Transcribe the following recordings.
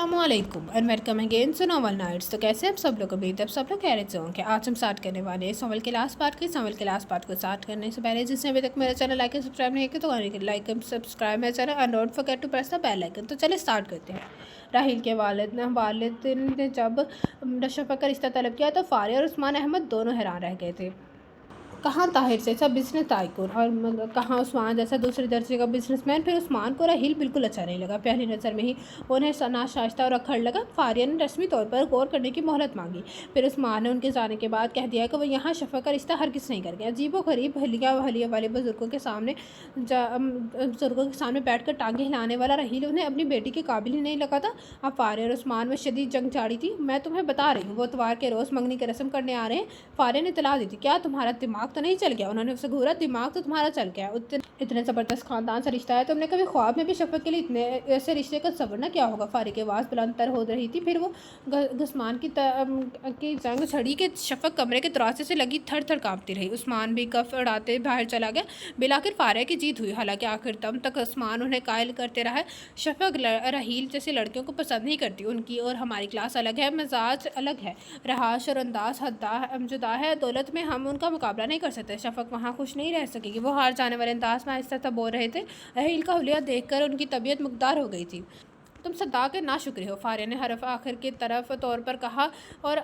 अस्सलामुअलैकुम and welcome again to novel nights. तो कैसे आप सब लोग उम्मीद है सब लोग कह रहे थे कि आज हम स्टार्ट करने वाले हैं नॉवल के लास्ट पार्ट को स्टार्ट करने से पहले जिसने अभी तक मेरा चैनल लाइक एंड सब्सक्राइब नहीं किया तो लाइक एंड सब्सक्राइब मेरा channel and don't forget to press the bell icon. तो चलिए स्टार्ट करते हैं। राहिल के वालिद ने जब शफक का रिश्ता तलब किया तो फारिया और उस्मान अहमद दोनों हैरान रह गए थे। कहाँ ताहिर जैसा बिजनेस टाइकून और कहाँ उस्मान जैसा दूसरे दर्जे का बिजनेसमैन। फिर उस्मान को राहिल बिल्कुल अच्छा नहीं लगा। पहली नज़र में ही उन्हें नाशाश्ता और अखड़ लगा। फारिया ने रस्मी तौर पर गौर करने की मोहलत मांगी। फिर उस्मान ने उनके जाने के बाद कह दिया कि वो यहाँ शफक का रिश्ता हरगिज़ नहीं कर गया। अजीबो गरीब हलिया वाले बुजुर्गों के सामने बैठ कर टांगे हिलाने वाला राहिल उन्हें अपनी बेटी के काबिल ही नहीं लगा था। अब फारिया और उस्मान में शदीद जंग झाड़ी थी। मैं तुम्हें बता रही हूँ वो इतवार के रोज़ मंगनी की रस्म करने आ रहे हैं। फारिया ने इतला दी थी। क्या तुम्हारा दिमाग तो नहीं चल गया? उन्होंने उससे घूरा। दिमाग तो तुम्हारा चल गया। इतने ज़बरदस्त खानदान से रिश्ता है। तुमने कभी ख्वाब में भी शफक के लिए इतने ऐसे रिश्ते का सब्र न क्या होगा? फारिक की आवाज़ बुलंद तर हो रही थी। फिर वो घसमान की जंग छड़ी के शफक कमरे के दरवाजे से लगी थर थर काँपती रही। उस्मान भी कफ उड़ाते बाहर चला गया। बिलाखिर फारिया की जीत हुई। हालांकि आखिर दम तक उस्मान उन्हें कायल करते रहा। शफक राहील जैसी लड़कियों को पसंद नहीं करती। उनकी और हमारी क्लास अलग है, मिजाज अलग है, रहाश और अंदाज जुदा है। दौलत में हम उनका मुकाबला नहीं कर सकते। शफक वहाँ खुश नहीं रह सकेगी। वो हार जाने वाले अंदाज में आहिस्ता बोल रहे थे। राहील का हुलिया देखकर उनकी तबीयत मुकदार हो गई थी। तुम सदा के ना शुक्र हो, फारिया ने हरफ आखिर की तरफ तौर पर कहा और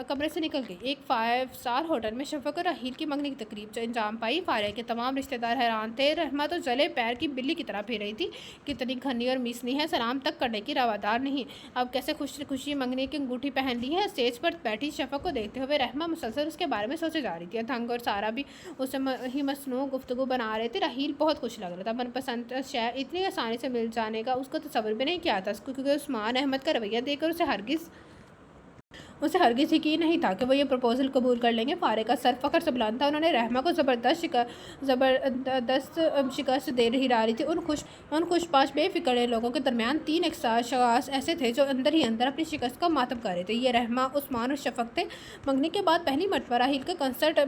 कमरे से निकल गई। एक 5 स्टार होटल में शफक और राहील की मंगनी की तकरीब जो अंजाम पाई। फारिया के तमाम रिश्तेदार हैरान थे। रहमा तो जले पैर की बिल्ली की तरह फिर रही थी। कितनी घनी और मीसनी है, सलाम तक करने की रवादार नहीं। अब कैसे खुशी मंगनी की अंगूठी पहन ली है। स्टेज पर बैठी शफक को देखते हुए रहमा मुसलसल उसके बारे में सोचे जा रही थी। धंग और सारा भी उसे ही मसनू गुफ्तगू बना रहे थे। राहील बहुत खुश लग रहा था। मनपसंद शय इतनी आसानी से मिल जाने का उसको तसव्वुर भी नहीं किया था। क्योंकि उस्मान अहमद का रवैया देखकर उसे हरगिज़ यकीन नहीं था कि वो ये प्रपोज़ल कबूल कर लेंगे। फारिया का सर फ़ख्र से बुलंद था। उन्होंने रहमा को ज़बरदस्त शिकस्त दे रही थी। उन खुशपाश बेफिक्र लोगों के दरमियान 3 अशख़ास ऐसे थे जो अंदर ही अंदर अपनी शिकस्त का मातम कर रहे थे। ये रहमा, उस्मान और शफक थे। मंगनी के बाद पहली मरतबा राहील का कंसर्ट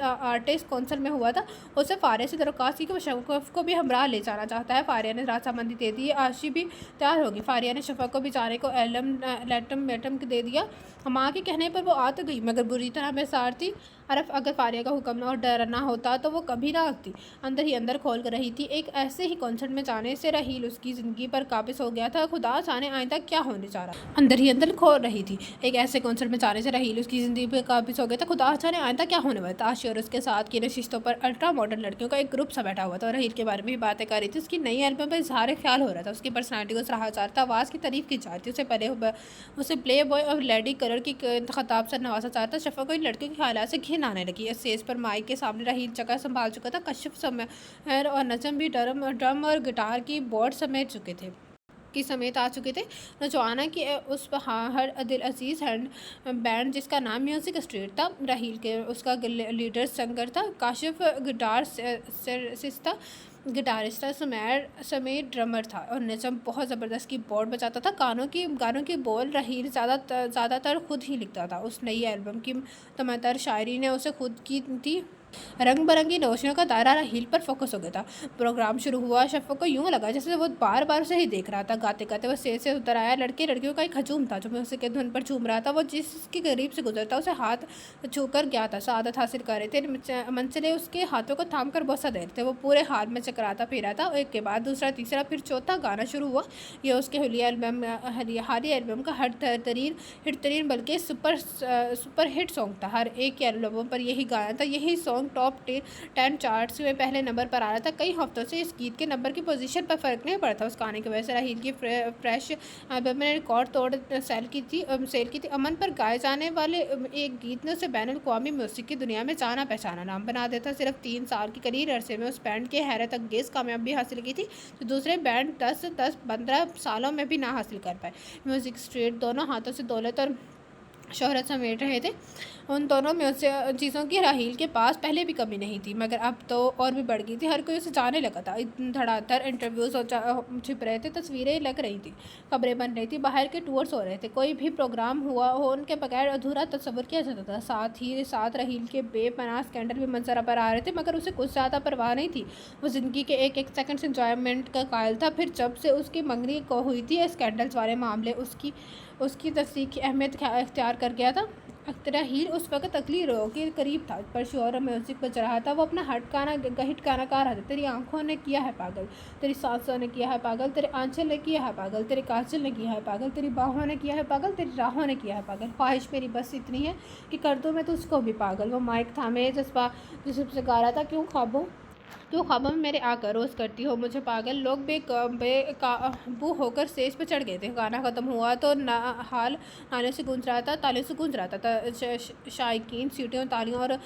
आर्टिस्ट कौंसल में हुआ था। उससे फारिया से दरख्वास्त की कि वो शफक को भी हमराह ले जाना चाहता है। फारिया ने राजामंदी दे दी। आशी भी तैयार होगी। फारिया ने शफक को भी जाने को एल्टम दे दिया। माँ के कहने पर वो आ तो गई मगर बुरी तरह बेसार थी। अरफ अगर फारिया का हुक्म और डर ना होता तो वो कभी ना आती। अंदर ही अंदर खोल कर रही थी। एक ऐसे ही कॉन्सर्ट में जाने से राहील उसकी ज़िंदगी पर काबिज हो गया था। खुदा जाने आइंदा क्या होने जा रहा। अंदर ही अंदर खोल रही थी। एक ऐसे कॉन्सर्ट में जाने से राहील उसकी ज़िंदगी पर काबिज हो गया था। खुदा जाने आइंदा क्या होने वाला था। आशी और उसके साथ की नशिस्तों पर अल्ट्रा मॉडर्न लड़कियों का एक ग्रुप सा बैठा हुआ था और राहील के बारे में भी बातें कर रही थी। उसकी नई एल्बम पर इजहार ख्याल हो रहा था। उसकी पर्सनैलिटी को सराहा जा रहा था। आवाज़ की तारीफ की जा रही थी। उसे प्ले बॉय और लेडी कलर की खिताब से नवाजा चाहता था। शफक को इन लड़कियों के ख्यालात से घिन आने लगी। स्टेज पर माइक के सामने राहील जगह संभाल चुका था। कश्यप समय और नजम भी ड्रम और गिटार की बोर्ड समेत आ चुके थे। नौजवाना की उस हर दिल अजीज़ हैंड बैंड जिसका नाम म्यूज़िक स्ट्रीट था। राहील के उसका लीडर सिंगर था। काशिफ गिटारिस्ट था। सुमेर समेत ड्रमर था और नजम बहुत ज़बरदस्त की बोर्ड बजाता था। गानों की बोल राहील ज़्यादातर खुद ही लिखता था। उस नई एल्बम की तमातर शायरी ने उसे खुद की थी। रंग बिरंगी रोशनियों का दायरा राहील पर फोकस हो गया था। प्रोग्राम शुरू हुआ। शफक को यूँ लगा जैसे वो बार बार उसे ही देख रहा था। गाते गाते वो स्टेज से उतर आया। लड़कियों का एक हजूम था जो म्यूजिक के धुन पर झूम रहा था। वो जिसके करीब से गुजरता उसे हाथ छूकर गया था। सआदत हासिल कर रहे थे। मंचले उसके हाथों को थाम कर बहुत सा देर थे। वो पूरे हाल में चकराता फिरा था। एक के बाद दूसरा, तीसरा, फिर चौथा गाना शुरू हुआ। ये उसके हालिया एल्बम का हिट तरीन बल्कि सुपर हिट सॉन्ग था। हर एक के एल्बम पर यही गाना था। यही सॉन्ग टॉप 10 चार्ट्स में पहले नंबर पर आ रहा था। कई हफ्तों से इस गीत के नंबर की पोजीशन पर फ़र्क नहीं पड़ा था। उस गाने की वजह से राहील की फ्रेश एल्बम ने रिकॉर्ड तोड़ सेल की थी। अमन पर गाए जाने वाले एक गीत ने उसे बैनुल अक़वामी म्यूज़िक की दुनिया में जाना पहचाना नाम बना देता। सिर्फ 3 साल की करीर अरसे में उस बैंड के हैरत अंगेज़ कामयाबी हासिल की थी तो दूसरे बैंड 10-15 सालों में भी ना हासिल कर पाए। म्यूज़िक स्ट्रीट दोनों हाथों से दौलत और शोहरत समेट रहे थे। उन दोनों में उससे चीज़ों की राहील के पास पहले भी कमी नहीं थी, मगर अब तो और भी बढ़ गई थी। हर कोई उसे जाने लगा था। धड़ाधड़ इंटरव्यूज़ छिप रहे थे, तस्वीरें लग रही थी, खबरें बन रही थी, बाहर के टूर्स हो रहे थे। कोई भी प्रोग्राम हुआ हो उनके बगैर अधूरा तस्वर किया जाता था। साथ ही साथ राहील के बेपनाह स्कैंडल भी मंजर पर आ रहे थे, मगर उसे कुछ ज़्यादा परवाह नहीं थी। वो ज़िंदगी के एक एक सेकंड से इंजॉयमेंट का कायल था। फिर जब से उसकी मंगनी को हुई थी, स्कैंडल्स वाले मामले उसकी तस्दीक की अहमियत इख्तियार कर गया था। राहील उस वक्त अगली रो के करीब था, पर शोर म्यूजिक बज रहा था। वो अपना हिटकाना गा रहा था। तेरी आंखों ने किया है पागल, तेरी सांसों ने किया है पागल, तेरे आंचल ने किया है पागल, तेरे काजल ने किया है पागल, तेरी बाहों ने किया है पागल, तेरी राहों ने किया है पागल। ख्वाहिश मेरी बस इतनी है कि कर दूँ मैं तुझको भी पागल। वो माइक थामे जिससे गा रहा था, क्यों ख्वाबों में मेरे आकर रोज़ करती हो मुझे पागल। लोग बेकाबू होकर स्टेज पर चढ़ गए थे। गाना ख़त्म हुआ तो हाल तालियों से गूंज रहा था। शायकीन सीटियों, तालियों और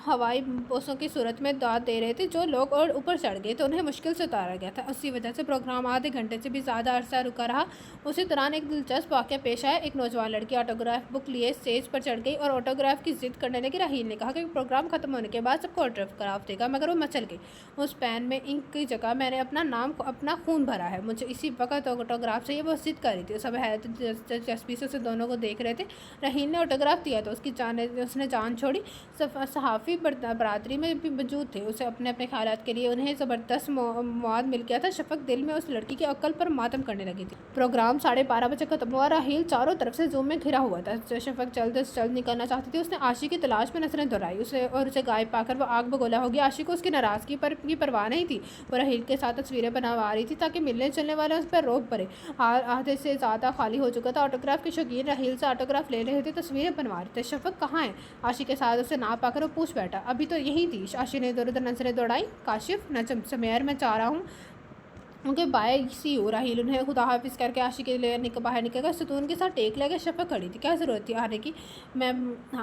हवाई बोसों की सूरत में दाद दे रहे थे। जो लोग और ऊपर चढ़ गए तो उन्हें मुश्किल से उतारा गया था। उसी वजह से प्रोग्राम आधे घंटे से भी ज़्यादा अरसा रुका रहा। उसी दौरान एक दिलचस्प वाक़या पेश आया। एक नौजवान लड़की ऑटोग्राफ बुक लिए स्टेज पर चढ़ गई और ऑटोग्राफ की जिद करने लगी। राहील ने कहा कि प्रोग्राम ख़त्म होने के बाद सबको ऑटोग्राफ देगा, मगर वो मचल गई। उस पेन में इंक की जगह मैंने अपना खून भरा है, मुझे इसी वक्त ऑटोग्राफ चाहिए। वो जिद कर रही थी। सब हैरत दिलचस्पी से उसे दोनों को देख रहे थे। राहील ने ऑटोग्राफ दिया तो उसने जान छोड़ी। सहाफ़ी बरादरी में भी मौजूद थे। उसे अपने ख्यालात के लिए उन्हें ज़बरदस्त मौद मिल गया था। शफक दिल में उस लड़की की अक्ल पर मातम करने लगी थी। प्रोग्राम 12:30 बजे खत्म हुआ। राहील चारों तरफ से जूम में घिरा हुआ था। शफक जल्द से जल्द निकलना चाहती थी। उसने आशी की तलाश में नजरें दौड़ाई। उसे गायब पाकर वो आग बगोला हो गया। आशी को उसकी नाराज़गी पर की परवाह नहीं थी। वो राहील के साथ तस्वीरें बनवा रही थी ताकि मिलने चलने वाले उस पर रोक पड़े। आधे से ज़्यादा खाली हो चुका था। ऑटोग्राफ के शौकीन राहील से ऑटोग्राफ ले रहे थे, तस्वीरें बनवा रहे थे। शफक कहाँ है? आशी के साथ उसे ना पाकर वो पूछ बैठा। अभी तो यही थी। आशी ने इधर उधर नजरें दौड़ाई। काशिफ, नजम, समेर, मैं चाह रहा हूँ उनके बाय सी हो। राहील उन्हें खुदा हाफिज़ करके आशी के लिए बाहर निकल गया। सुतून के साथ टेक लगे। शफक खड़ी थी। क्या ज़रूरत थी आने की?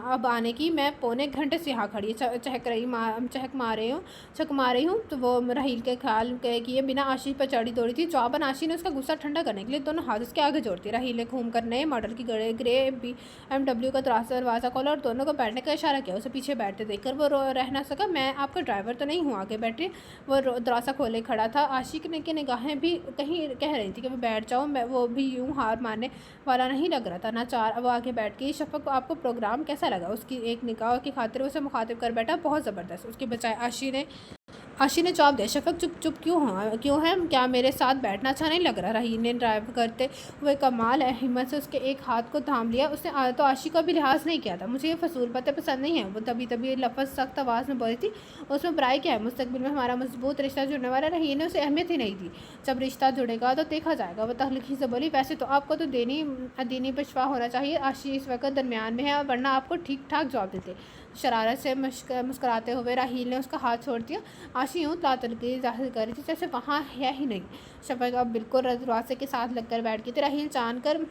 अब आने की? मैं पौने घंटे से यहाँ खड़ी चहक मार रही हूँ। तो वो राहील के ख्याल किए बिना आशी पर चढ़ी दौड़ी थी। जवाबन आशी ने उसका गुस्सा ठंडा करने के लिए दोनों हाथ उसके आगे जोड़ती। राहील ने घूम कर नए मॉडल की ग्रे BMW का दरवाज़ा खोला और दोनों को बैठने का इशारा किया। उसे पीछे बैठते देखकर वो रह ना सका। मैं आपका ड्राइवर तो नहीं हूँ, आगे बैठे। वो दरवाज़ा खोले खड़ा था। आशी के निगाहें भी कहीं कह रही थी कि मैं बैठ जाऊँ। वो भी यूँ हार मारने वाला नहीं लग रहा था। नाचार वो आगे बैठ गई। शफक, आपको प्रोग्राम कैसा लगा? उसकी एक निगाह की खातिर उसे मुखातिब कर बैठा। बहुत ज़बरदस्त। उसके बजाय आशी ने जवाब दिया। शफक, चुप क्यों है? क्या मेरे साथ बैठना अच्छा नहीं लग रहा? राहील ने ड्राइव करते हुए कमाल हिम्मत से उसके एक हाथ को थाम लिया। उसने तो आशी का भी लिहाज नहीं किया था। मुझे ये फसूल बातें पसंद नहीं है। वो तभी लफ्ज़ सख्त आवाज़ में बोली थी। उसमें बुराई क्या है? मुस्तकबिल में हमारा मजबूत रिश्ता जुड़ने वाला। राहील ने उसे अहमियत ही नहीं दी। जब रिश्ता जुड़ेगा तो देखा जाएगा। वो तहलखी से बोली। वैसे तो आपको तो दीनी पेशवा होना चाहिए। आशी इस वक्त दरमियान में है, वरना आपको ठीक ठाक जवाब देते। शरारत से मुस्कुराते हुए राहील ने उसका हाथ छोड़ दिया। आशी यूँ तातलगी जाहिर कर रही थी जैसे वहाँ है ही नहीं। शफक अब बिल्कुल दरवाजे के साथ लगकर बैठ गई थी। राहील जान कर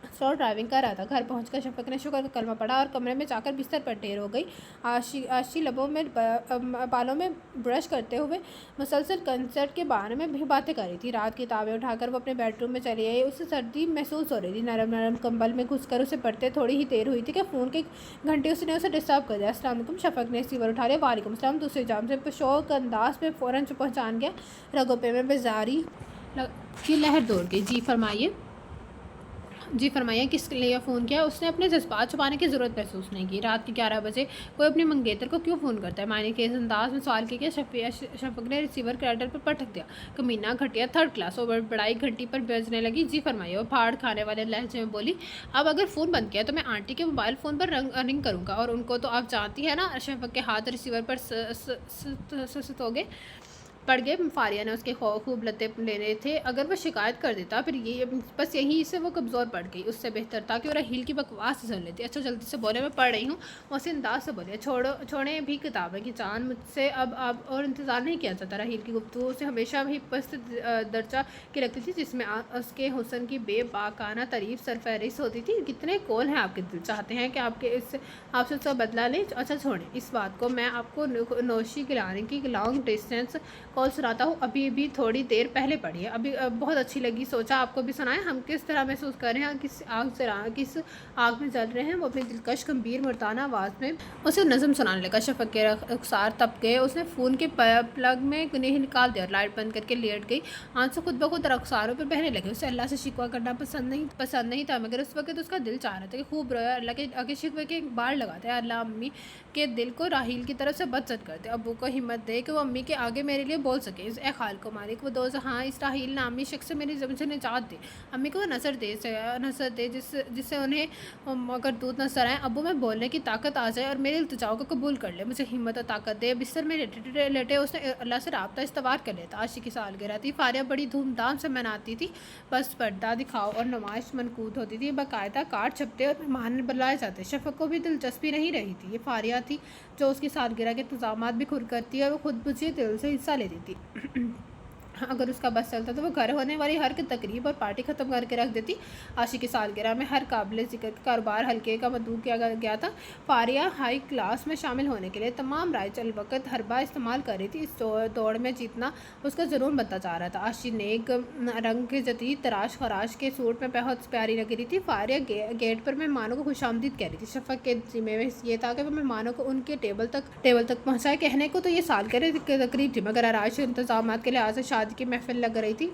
स्लो ड्राइविंग कर रहा था। घर पहुंचकर शफक ने शुक्र का कलमा पढ़ा और कमरे में जाकर बिस्तर पर ढेर हो गई। आशी लबों में बालों में ब्रश करते हुए मुसलसल कंसर्ट के बारे में भी बातें कर रही थी। रात की किताबें उठाकर वो अपने बेडरूम में चली आई। उसे सर्दी महसूस हो रही थी। नरम कंबल में घुसकर उसे पढ़ते थोड़ी ही देर हुई थी कि फ़ोन के घंटे उसने उसे डिस्टर्ब कर दिया। अस्सलाम वालेकुम। शफक ने रिसीवर उठा लिया। वालेकुम सलाम। दूसरे जाम से शौक अंदाज में फ़ौरन पहचान गया। रगोपे में बेजारी की लहर दौड़ गई। जी फरमाइए, किस लिए फ़ोन किया? उसने अपने जज्बात छुपाने की ज़रूरत महसूस नहीं की। रात के 11 बजे कोई अपने मंगेतर को क्यों फ़ोन करता है? मायने के इस अंदाज में सवाल किया। शफक ने रिसीवर कैडर पर पटक दिया। कमीना, घटिया, थर्ड क्लास। और बड़ाई घंटी पर बजने लगी। जी फरमाइए, वो फाड़ खाने वाले लहजे में बोली। अब अगर फ़ोन बंद किया तो मैं आंटी के मोबाइल फ़ोन पर रिंग करूँगा, और उनको तो आप जानती है ना। शफक के हाथ रिसीवर पर हो गए पड़ गए। फारिया ने उसके खूब लते लेने थे। अगर वो शिकायत कर देता फिर बस यहीं से वो कमज़ोर पड़ गई। उससे बेहतर था कि वो राहील की बकवास से सुन लेती। अच्छा, जल्दी से बोले, मैं पढ़ रही हूँ। उसी अंदाज से बोले। छोड़ें भी किताबें की जान, मुझसे अब और इंतज़ार नहीं किया जाता। राहील की गुफ्तगू उसे हमेशा भी पस्त दर्जा की लगती थी, जिसमें उसके हुस्न की बेबाकाना तारीफ सरफहरिस्त होती थी। कितने कौल हैं आपके दिल, चाहते हैं कि आपसे उसका बदला लें? अच्छा छोड़ें इस बात को। मैं आपको नौशी गिलाने की लॉन्ग डिस्टेंस कौल सुनाता हूँ, अभी भी थोड़ी देर पहले पढ़ी है, अभी बहुत अच्छी लगी, सोचा आपको भी सुनाएं। हम किस तरह महसूस कर रहे हैं, किस आग में जल रहे हैं। वो अपनी दिलकश गंभीर मुर्दाना आवाज़ में उसे नज़म सुनाने लगा। शफक के रुखसार तप गए, उसने फ़ोन के प्लग में नहीं निकाल दिया और लाइट बंद करके लेट गई। आंसू खुद ब खुद रुखसारों पर बहने लगे। उसे अल्लाह से शिकवा करना पसंद नहीं था, मगर उस वक्त उसका दिल चाह रहा था कि खूब रोया, अल्लाह के आगे शिकवे के बार लगाते, अल्लाह अम्मी के दिल को राहील की तरफ से बदसत करते, अब्बू को हिम्मत दे कि वो अम्मी के आगे मेरे लिए बोल सके। ए खाल को मालिक, वो दो जहाँ इस राहील नामी शख्स से मेरी ज़मीन से निजात दे। अम्मी को वो नसर दे जिससे उन्हें अगर दूध नजर आए, अब्बू में बोलने की ताकत आ जाए और मेरे इल्तिजाओं को कबूल कर ले। मुझे हिम्मत और ताकत दे। बिस्तर में लेटे उसने अल्लाह से राब्ता इस्तवार कर लेता। आशी की सालगिरह थी, फारिया बड़ी धूमधाम से मनाती थी। बस पर्दा दिखाओ और नुमाइश मनकूद होती थी, बाकायदा कार्ड छपते और मेहमान बुलाए जाते। शफक को भी दिलचस्पी नहीं रही थी। ये फारिया थी जो उसकी सालगिरह के इंतजाम भी खुद करती और वो खुद बुझे दिल से हिस्सा लेती थी। अगर उसका बस चलता तो वो घर होने वाली हर तकरीब और पार्टी ख़त्म करके रख देती। आशी की सालगिरह में हर काबिल ज़िक्र कारोबार हल्के का मदू किया गया था। फारिया हाई क्लास में शामिल होने के लिए तमाम राय चल वक्त हरबा इस्तेमाल कर रही थी। इस दौड़ में जीतना उसका जुनून बनता जा रहा था। आशी नेक रंग के जदीद तराश खराश के सूट में बहुत प्यारी लग रही थी। फारिया गेट पर मेहमानों को खुशामदीद कह रही थी। शफक के जिम्मे में ये था कि वो मेहमानों को उनके टेबल तक पहुँचाए। कहने को तो ये सालगिरह की तकरीब थी, मगर आराइश इंतजाम के लिहाज से शादी की महफिल लग रही थी।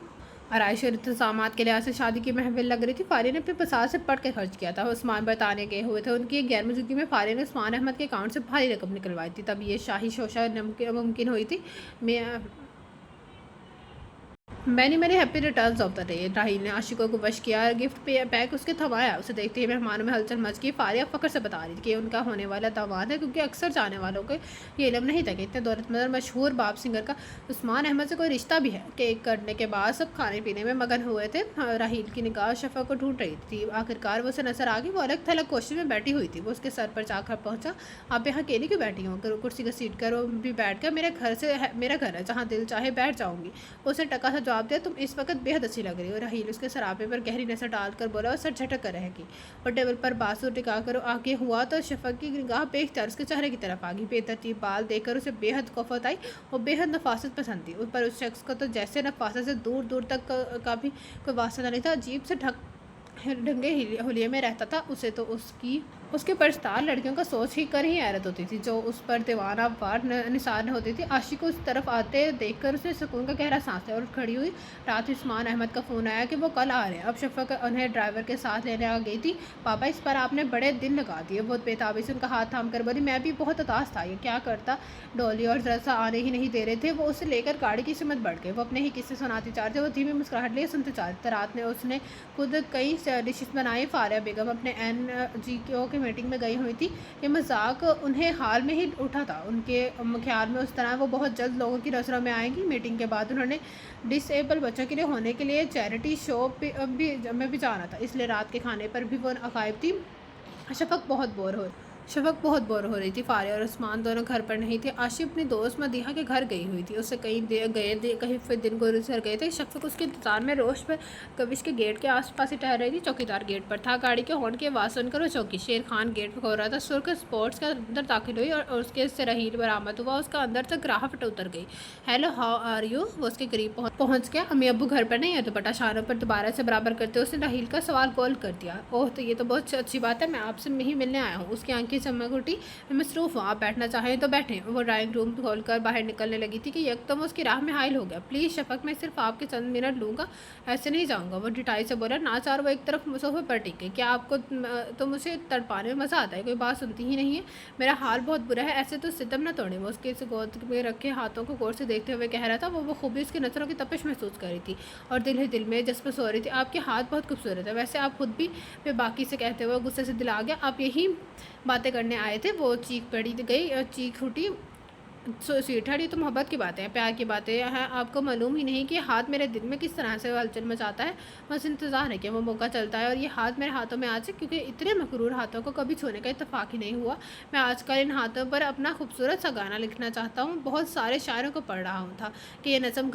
आराइश और इंतजामात के लिहाज से शादी की महफिल लग रही थी। फारिया ने अपने पसार से पढ़ के खर्च किया था। उस्मान बताने गए हुए थे। उनकी गैर मौजूदगी में फारिया ने उस्मान अहमद के अकाउंट से भारी रकम निकलवाई थी। तब ये शाही शोशा मुमकिन हुई थी। मैंने मेरे happy returns of the day. Raheel ने आशिकों को वश किया, गिफ्ट पैक उसके थमाया। उसे देखते ही मेहमानों में हलचल मच गई। फारिया फ़ख्र से बता रही थी कि उनका होने वाला दामाद है, क्योंकि अक्सर जाने वालों को ये इल्म नहीं था कि इतने दौलतमंद और मशहूर बाप सिंगर का उस्मान अहमद से कोई रिश्ता भी है। केक करने के बाद सब खाने पीने में मगन हुए थे। राहील की निगाह शफा को ढूंढ रही थी। आखिरकार वो उसे नजर आ गई। वो अलग थलग कोशिश में बैठी हुई थी। वो उसके सर पर जाकर पहुंचा। आप यहाँ अकेली क्यों बैठी हो? कुर्सी घसीट कर वो भी बैठ गया। मेरा घर है, जहाँ दिल चाहे बैठ जाऊँगी। उसने टका सा जवाब दिया, तुम इस वक्त बेहद अच्छी लग रही हो। राहील उसके सरापे पर गहरी नजर डालकर बोला और सर झटक कर रहेगी। और टेबल पर बासु टिका कर आगे हुआ तो शफक की निगाह बेख्तियार उसके चेहरे की तरफ आ गई। बेतरतीब बाल देखकर उसे बेहद खौफत आई और बेहद नफासत पसंद थी। पर उस शख्स को तो जैसे नफासत से दूर दूर तक का भी कोई वास्ता नहीं था। अजीब से ढंगे हुलिये में रहता था। उसे तो उसके परस्तार लड़कियों का सोच ही कर ही हैरत होती थी, जो उस पर दीवाना वार निसार होती थी। आशिक को उस तरफ आते देखकर उसने सुकून का गहरा सांस लिया और खड़ी हुई। रात उस्मान अहमद का फ़ोन आया कि वो कल आ रहे हैं। अब शफक उन्हें ड्राइवर के साथ लेने आ गई थी। पापा, इस पर आपने बड़े दिन लगा दिए। बहुत बेताबी से उनका हाथ थाम कर बोली, मैं भी बहुत उदास था। ये क्या करता? डोली और जरा सा आने ही नहीं दे रहे थे। वो उसे लेकर गाड़ी की सिमत बढ़ गए। वो अपने ही किस्से सुनाती चाह रहे थे। वो धीमी मुस्कुराहट लिए सुनते चाह रहे थे। रात में उसने खुद कई डिशेस बनाई। फारिया बेगम अपने NGO की मीटिंग में गई हुई थी। ये मजाक उन्हें हाल में ही उठा था। उनके ख्याल में उस तरह वो बहुत जल्द लोगों की नज़रों में आएंगी। मीटिंग के बाद उन्होंने डिसेबल बच्चों के लिए होने के लिए चैरिटी शो में भी जाना था, इसलिए रात के खाने पर भी वो अकायब थी। शफक बहुत बोर हो रही थी। फारिया और उस्मान दोनों घर पर नहीं थे। आशी अपनी दोस्त मदीहा के घर गई हुई थी। उससे कहीं फिर दिन गुजर गए थे। शफक उसके इंतजार में रोश पर कविश के गेट के आसपास ही ठहर रही थी। चौकीदार गेट पर था। गाड़ी के हॉर्न की आवाज़ सुनकर वो चौकी। शेर खान गेट पर खो रहा था। सुर्ख स्पोर्ट्स के अंदर दाखिल हुई और उसके से राहील बरामद हुआ। उसका अंदर तक राहत उतर गई। Hello, how are you? वो उसके करीब पहुँच गया। अम्मी अब्बू घर पर नहीं है। दुपट्टा शानों पर दोबारा से बराबर करते उसने राहील का सवाल कॉल कर दिया। ओह, तो ये तो बहुत अच्छी बात है। मैं आपसे ही मिलने आया हूँ। उसकी आंखें चमक उठी। मैं मसरूफ़ हूँ, आप बैठना चाहें तो बैठें। वो ड्राइंग रूम खोलकर बाहर निकलने लगी थी कि यकदम उसकी राह में हाइल हो गया। प्लीज़ शफक, मैं सिर्फ आपके चंद मिनट लूँगा, ऐसे नहीं जाऊँगा। वो डिटाई से बोला। नाचार वो एक तरफ सोफे पर टिके। क्या आपको तो मुझे तड़पाने में मज़ा आता है? कोई बात सुनती ही नहीं है। मेरा हाल बहुत बुरा है, ऐसे तो सितम न तोड़े। वो उसके गोद में रखे हाथों को गौर से देखते हुए कह रहा था। वो खूबी उसकी नज़रों की तपिश महसूस कर रही थी और दिल ही दिल में जज्ब सो रही थी। आपके हाथ बहुत खूबसूरत है, वैसे आप खुद भी बाकी से कहते हुए गुस्से से दिल आ गया। आप यही बातें करने आए थे? वो चीख पड़ी गई, चीख उठी। स्वीटहार्ट, ये तो मोहब्बत की बातें हैं, प्यार की बातें हैं। आपको मालूम ही नहीं कि हाथ मेरे दिल में किस तरह से हलचल मचाता है। बस इंतज़ार है कि वो मौका चलता है और ये हाथ मेरे हाथों में आ जाए, क्योंकि इतने मकरूर हाथों को कभी छूने का इत्तेफाक ही नहीं हुआ। मैं आजकल इन हाथों पर अपना खूबसूरत सा गाना लिखना चाहता हूँ। बहुत सारे शायरों को पढ़ रहा हूँ था कि ये नज़म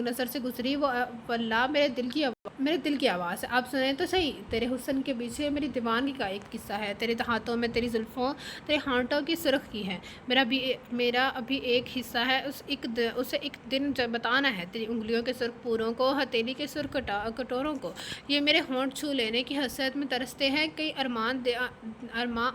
नज़र से गुजरी। वो वल्लाह, मेरे दिल की میرے دل کی آواز ہے، آپ سنیں تو صحیح۔ تیرے حسن کے پیچھے میری دیوانگی کا ایک قصہ ہے، تیرے ہاتھوں میں تیری زلفوں، تیرے ہانٹوں کی سرخ کی ہے، میرا ابھی ایک حصہ ہے، اسے ایک دن بتانا ہے، تیری انگلیوں کے سرخ پوروں کو، ہتھیلی کے سرخ کٹوروں کو۔ یہ میرے ہونٹ چھو لینے کی حسرت میں ترستے ہیں، کئی ارمان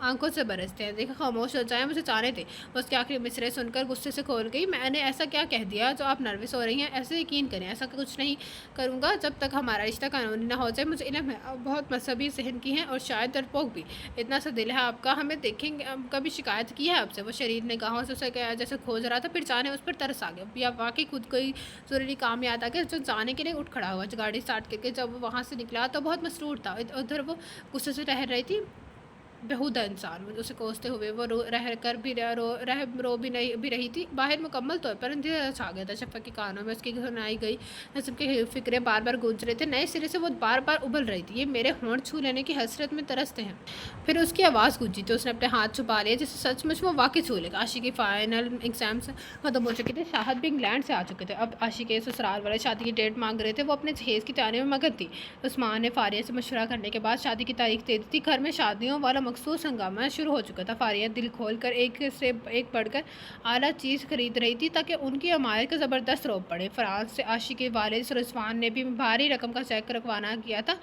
آنکھوں سے برستے ہیں۔ دیکھا خاموش ہو جائیں، مجھے چاہنے تھے۔ اس کے آخری مصرعے سن کر غصے سے کھول گئی۔ میں نے ایسا کیا کہہ دیا جو آپ نروس ہو رہی ہیں؟ ایسے یقین کریں، ایسا کچھ نہیں کروں گا جب تک ہمارا رشتہ قانونی نہ ہو جائے۔ مجھے علم ہے آپ بہت مذہبی ذہن کی ہیں اور شاید ڈرپوک بھی، اتنا سا دل ہے آپ کا۔ ہمیں دیکھیں گے، کبھی شکایت کی ہے آپ سے؟ وہ شریر نگاہوں سے اسے جیسے کھوج رہا تھا، پھر جانے اس پر ترس آ گیا، یا واقعی خود کوئی ضروری کام یاد آ گیا جو جانے کے لیے اٹھ کھڑا ہوا۔ گاڑی اسٹارٹ کر کے جب وہ وہاں سے نکلا تو بہت مسرور تھا، ادھر وہ غصے سے ٹہر رہی تھی۔ بےہودہ انسان، اسے کوستے ہوئے وہ رو بھی رہی تھی۔ باہر مکمل طور پر اندھیرا چھا گیا تھا، شفق کے کانوں میں اس کی سنائی گئی نظم کے فقرے بار بار گونج رہے تھے، نئے سرے سے وہ بار بار ابل رہی تھی۔ یہ میرے ہونٹ چھو لینے کی حسرت میں ترستے ہیں۔ پھر اس کی آواز گونجی تو اس نے اپنے ہاتھ چھپا لیا، جسے سچ مچ وہ واقعی چھو لے گا۔ عاشق کی فائنل ایگزامز ختم ہو چکے تھے، شاہد بھی انگلینڈ سے آ چکے تھے، اب عاشق کے سسرال والے شادی کی ڈیٹ مانگ رہے تھے۔ وہ اپنے جہیز کی تیاری میں مگن تھی۔ عثمان نے فاریہ سے مشورہ کرنے کے بعد شادی کی تاریخ دے دی تھی۔ گھر میں شادیوں والا مخصوص ہنگامہ شروع ہو چکا تھا۔ فاریہ دل کھول کر ایک سے ایک بڑھ کر اعلیٰ چیز خرید رہی تھی تاکہ ان کی عمارت کا زبردست رعب پڑے۔ فرانس سے عاشق کے والد رضوان نے بھی بھاری رقم کا چیک روانہ کیا تھا۔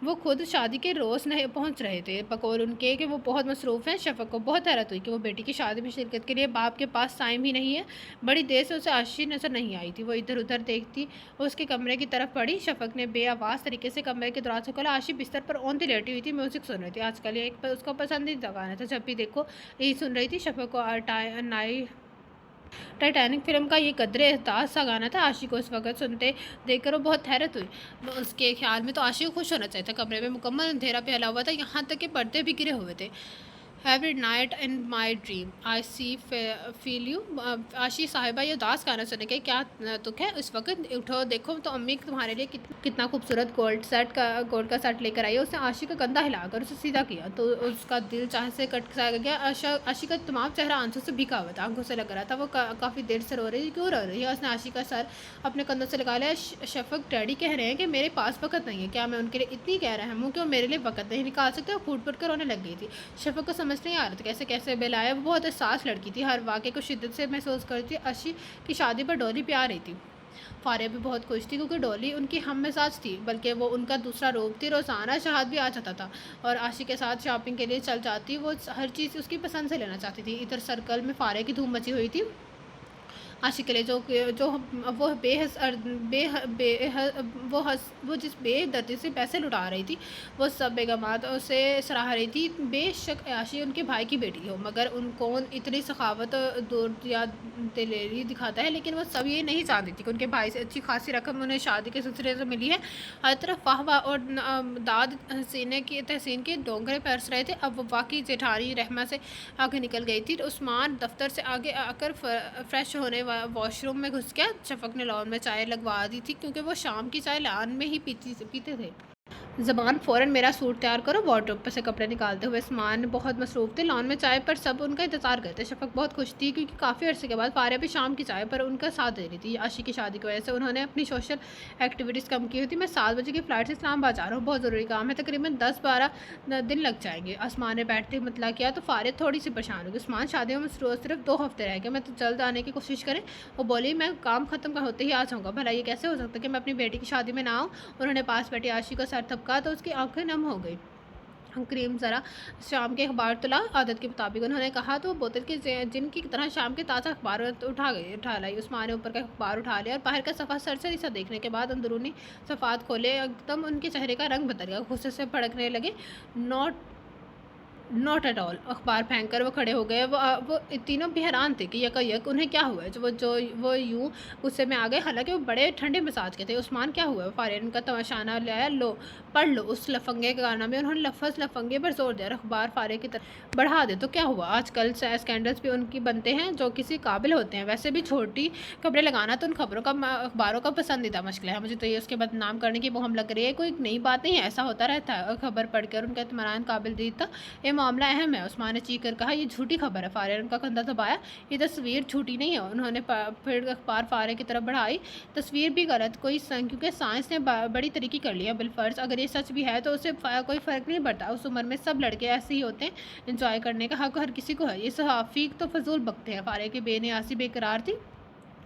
وہ خود شادی کے روز نہیں پہنچ رہے تھے، بقول ان کے کہ وہ بہت مصروف ہیں۔ شفق کو بہت حیرت ہوئی کہ وہ بیٹی کی شادی میں شرکت کے لیے باپ کے پاس ٹائم ہی نہیں ہے۔ بڑی دیر سے اسے عاشق نظر نہیں آئی تھی، وہ ادھر ادھر دیکھتی اس کے کمرے کی طرف بڑھی۔ شفق نے بے آواز طریقے سے کمرے کے دروازے کھولا۔ عاشق بستر پر اونتی لیٹی ہوئی تھی، میوزک سن رہی تھی۔ آج کل ایک اس کا پسندیدہ گانا تھا، جب بھی دیکھو یہی سن رہی تھی۔ شفق کو ٹائٹینک فلم کا یہ قدرے احساس سا گانا تھا۔ عاشق کو اس وقت سنتے دیکھ کر وہ بہت حیرت ہوئی۔ اس کے خیال میں تو عاشق کو خوش ہونا چاہیے تھا۔ کمرے میں مکمل اندھیرا پھیلا ہوا تھا، یہاں تک کہ پردے بھی گرے ہوئے تھے۔ Every night in my dream I see feel you۔ عاشق صاحبہ یہ اداس گانا سننے کے کیا دکھ ہے؟ اس وقت اٹھو دیکھو تو امی تمہارے لیے کتنا خوبصورت گولڈ کا سیٹ لے کر آئی ہے۔ اس نے عاشق کا کندھا ہلا کر اسے سیدھا کیا تو اس کا دل چاہ سے کٹ سا گیا۔ عاشق کا تمام چہرہ آنسوں سے بھیگا ہوا تھا، آنکھوں سے لگ رہا تھا وہ کافی دیر سے رو رہی ہے۔ کیوں رو رہی ہے؟ اس نے عاشق کا سر اپنے کندھوں سے لگا لیا۔ شفق ڈیڈی کہہ رہے ہیں کہ میرے پاس وقت نہیں ہے، کیا میں ان کے لیے اتنی کہہ رہا ہوں کہ وہ میرے لیے وقت نہیں نکال سکتے؟ وہ پھوٹ پھوٹ کر رونے لگ گئی تھی۔ شفق کو سمجھ نہیں آ رہا تھا کیسے بل آیا۔ وہ بہت حساس لڑکی تھی، ہر واقعے کو شدت سے محسوس کرتی۔ عاشق کی شادی پر ڈولی پہ آ رہی تھی۔ فاریہ بھی بہت خوش تھی کیونکہ ڈولی ان کی ہم مزاج تھی، بلکہ وہ ان کا دوسرا روپ تھی۔ روزانہ شہاد بھی آ جاتا تھا اور عاشق کے ساتھ شاپنگ کے لیے چل جاتی، وہ ہر چیز اس کی پسند سے لینا چاہتی تھی۔ ادھر سرکل میں فاریہ کی دھوم مچی ہوئی تھی۔ عاشق کے لیے وہ جس بے دردی سے پیسے لٹا رہی تھی، وہ سب بیگمات اسے سراہ رہی تھی۔ بے شک عاشق ان کے بھائی کی بیٹی ہو، مگر ان کون اتنی سخاوت دور یا دلیری دکھاتا ہے؟ لیکن وہ سب یہ نہیں چاہتی تھی کہ ان کے بھائی سے اچھی خاصی رقم انہیں شادی کے سلسلے سے ملی ہے۔ ہر طرف واہ واہ اور داد تحسین کے ڈونگرے برس رہے تھے۔ اب وہ واقعی جیٹھانی رحمہ سے آگے نکل گئی تھی۔ عثمان دفتر سے آگے آ کر فریش ہونے واش روم میں گھس گیا۔ شفق نے لان میں چائے لگوا دی تھی کیونکہ وہ شام کی چائے لان میں ہی پیتے تھے۔ زبان فوراً میرا سوٹ تیار کرو۔ وارڈروب سے کپڑے نکالتے ہوئے عثمان بہت مصروف تھے، لان میں چائے پر سب ان کا انتظار کرتے۔ شفق بہت خوش تھی کیونکہ کافی عرصے کے بعد فاریہ بھی شام کی چائے پر ان کا ساتھ دے رہی تھی۔ عاشق کی شادی کی وجہ سے انہوں نے اپنی سوشل ایکٹیویٹیز کم کی ہوئی تھی۔ میں 7 بجے کی فلائٹ سے اسلام آباد جا رہا ہوں، بہت ضروری کام ہے، تقریباً 10-12 دن لگ جائیں گے۔ عثمان نے بیٹھتے مطلع کیا تو فاریہ تھوڑی سی پریشان ہوگی۔ عثمان شادیوں میں صرف 2 ہفتے رہ گئے، میں تو جلد آنے کی کوشش کریں۔ وہ بولی میں کام ختم ہوتے ہی آ جاؤں گا۔ بھلا یہ کیسے ہو سکتا ہے کہ میں اپنی بیٹی کی شادی میں نہ آؤں؟ انہوں نے پاس بیٹھی عاشق کا سر تھپکا تو اس کی آنکھیں نم ہو گئی۔ کریم ذرا شام کے اخبار تلا۔ عادت کے مطابق انہوں نے کہا تو وہ بوتل کے جن کی طرح شام کے تازہ اخبار اٹھا لائی۔ عثمان نے اوپر کا اخبار اٹھا لیا اور باہر کا صفحہ سرسری سا دیکھنے کے بعد اندرونی صفحات کھولے۔ ایک دم ان کے چہرے کا رنگ بدل گیا، غصے سے بھڑکنے لگے۔ Not at all. اخبار پھینک کر وہ کھڑے ہو گئے۔ وہ تینوں بھی حیران تھے کہ یک انہیں کیا ہوا ہے، وہ یوں غصے میں آ گئے، حالانکہ وہ بڑے ٹھنڈے مزاج کے تھے۔ عثمان کیا ہوا ہے؟ فاریہ نے ان کا تماشانہ لایا۔ لو پڑھ لو اس لفنگے گانا میں انہوں نے لفظ لفنگے پر زور دیا اور اخبار فاریہ کی طرف بڑھا دے۔ تو کیا ہوا؟ آج کل اسکینڈلز بھی ان کی بنتے ہیں جو کسی قابل ہوتے ہیں۔ ویسے بھی چھوٹی کپڑے لگانا تو ان اخباروں کا پسندیدہ مشغلہ ہے، مجھے تو یہ اس کے بدنام کرنے کی مہم لگ رہی ہے۔ کوئی نئی بات نہیں ہے، ایسا ہوتا رہتا ہے۔ خبر پڑھ کر ان کا اطمینان قابل دید تھا۔ मामला अहम है, उस्मान ने चीख कर कहा। ये झूठी खबर है। फारिया ने उनका कंधा दबाया। ये तस्वीर झूठी नहीं है। उन्होंने फिर अखबार फारिया की तरफ बढ़ाई। तस्वीर भी गलत क्योंकि साइंस ने बड़ी तरक्की कर ली है। बिलफर्ज अगर ये सच भी है तो उससे कोई फ़र्क नहीं पड़ता। उस उम्र में सब लड़के ऐसे ही होते हैं। इंजॉय करने का हक हर किसी को है। ये सहाफ़ी तो फजूल बकते हैं। फारिया की बेनियासी बेकरार थी।